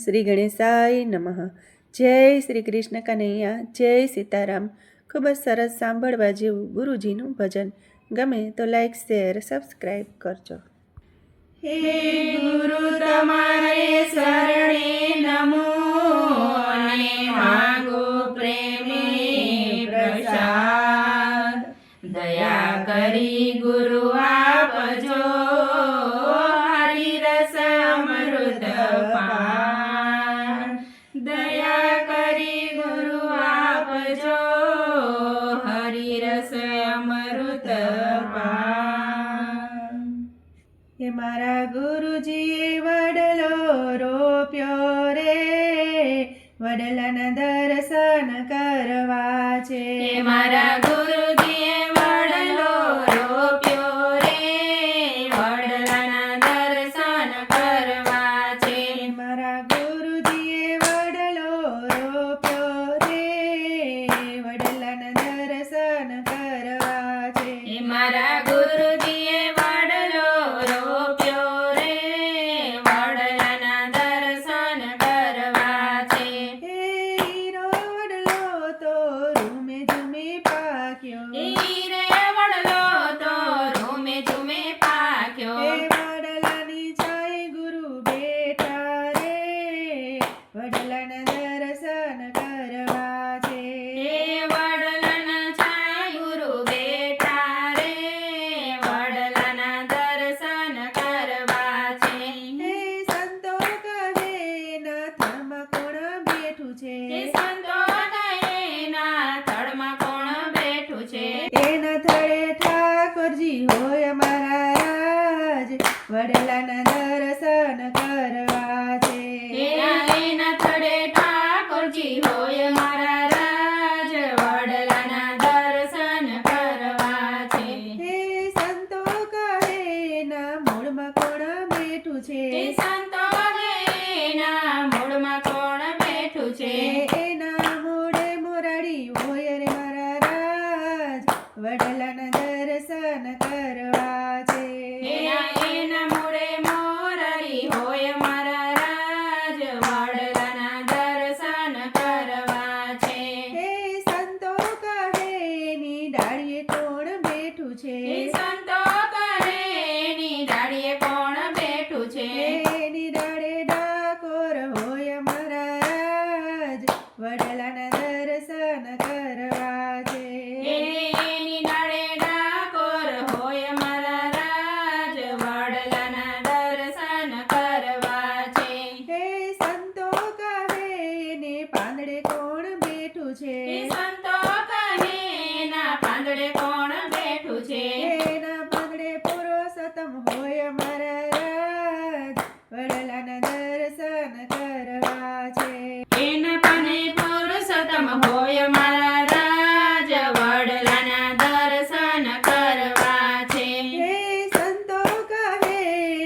શ્રી ગણેશાય નમઃ. જય શ્રી કૃષ્ણ કનૈયા, જય સીતારામ. ખૂબ જ સરસ સાંભળવા જેવું ગુરુજીનું ભજન. ગમે તો લાઈક, શેર, સબસ્ક્રાઈબ કરજો. હે ગુરુ તમારે શરણે નમો, અને માંગો પ્રેમી પ્રસાદ. દયા કરી ગુરુ આપજો, હરિ રસ અમૃત પાન. દયા કરી ગુરુ આપજો, હરિ રસ અમૃત પાન. હે મારા ગુરુજીએ વડલો રોપ્યો રે, વડલાના દર્શન કરવા છે. હે મારા ગુરુજીએ વડલો રોપ્યો રે, વડલાના દર્શન કરવા છે. મારા ગુરુજીએ વડલો રોપ્યો રે, વડલાના દર્શન કરવા છે. મારા ગુરુજીએ વડલો રોપ્યો રે, વડલાના દર્શન કરવા છે. હે હીરો વડલો તો રૂમે ઝૂમે પાક્યો, હીરે વડલો તો રૂમે ઝૂમે પાક્યો. હે વડલાની છાંય ગુરુ બેઠા રે, વડલાના દર્શન કરવા છે. હે વડલાના છાંય ગુરુ બેઠા રે, વડલાના દર્શન કરવા છે. હે સંતો કહે ના થળમાં કોણ બેઠું છે, હે સંતો કહે ના થળમાં કોણ બેઠું છે. એના થળે ઠાકોરજી હોય અમારા રાજ, વડલાના દર્શન કરવા છે. એના થળે ઠાકોરજી હોય અમારા રાજ, વડલાના દર્શન કરવા છે. હે સંતો કહે ના મૂળમાં કોણ બેઠું છે, હે સંતો કહે ના મૂળમાં કોણ બેઠું છે. એના મૂળે મોરાડી હોય રે મારા રાજ, વડલાના દર્શન કરવા છે. એના મૂળે મોરાડી હોય મારા રાજ, વડલાના દર્શન કરવા છે. હે સંતો કહે ની ડાળીએ કોણ બેઠું છે, હે સંતો કહે ની ડાળીએ કોણ બેઠું છે. એની ડાળે ડાકોર હોય મારા રાજ, વડલાના દર્શન કરવા છે. એની ડાળે ડાકોર હોય મારા રાજ, વડલાના દર્શન કરવા છે. હે સંતો કહે ને પાંદડે કોણ બેઠું છે, હે સંતો કહે ના પાંદડે કોણ બેઠું છે. એના પાંદડે પુરુષોત્તમ હોય મારા રાજ, વડલાના દર્શન કરવા છે. એના પાને પુરુષોત્તમ હોય મારા રાજ, વડલાના દર્શન કરવા છે. હે સંતો કહે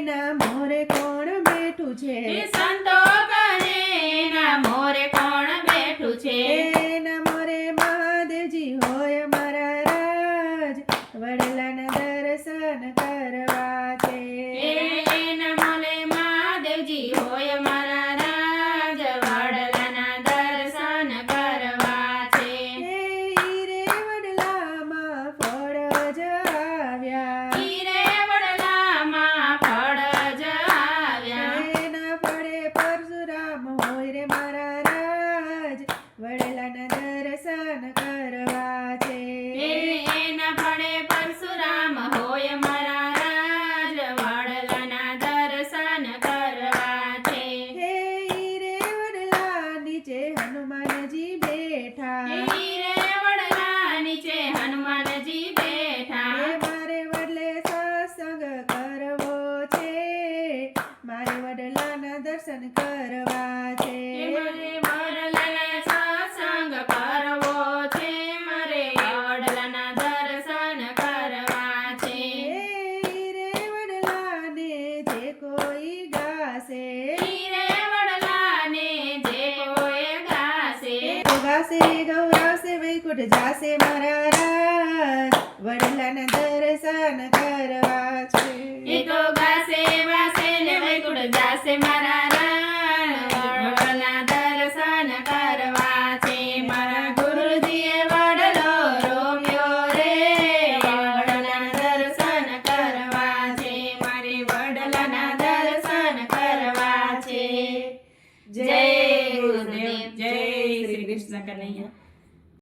ના મોરે કોણ બેઠું છે, હે સંતો કહે ના મોરે કોણ બેઠું છે. એના મોરે મહાદેવજી હોય મારા રાજ, વડલાના દર્શન કરવા છે. એના મોરે મહાદેવજી હોય મારા રાજ, વડલાના દર્શન કરવા છે. હે હીરે વડલામાં ફળ જ આવ્યા, હીરે વડલામાં ફળ જ આવ્યા. એના ફળે પરશુરામ હોય રે મારા રાજ, વડલાના દર્શન કરવા છે. એના ફળે પરશુરામ હોય મારા રાજ, વડલાના દર્શન કરવા છે. હે હીરે વડલા નીચે હનુમાનજી બેઠા, હીરે વડલા નીચે હનુમાનજી બેઠા. હે મારે વડલે સત્સંગ કરવો છે, મારે વડલાના દર્શન કરવા છે. મારે વડલાના સત્સંગ કરવો છે, મારે વડલાના દર્શન કરવા છે. હીરે વડલાને જે કોઈ ગાશે, હીરે વડલાને જે કોઈ ગાશે, ગાશે ગૌરાશે વૈકુંઠ જાશે મારા રાજ, વડલાના દર્શન કરવા છે. એ તો ગાશે વાસે ને વૈકુંઠ જાશે મારા રાજ, કૃષ્ણ કનૈયા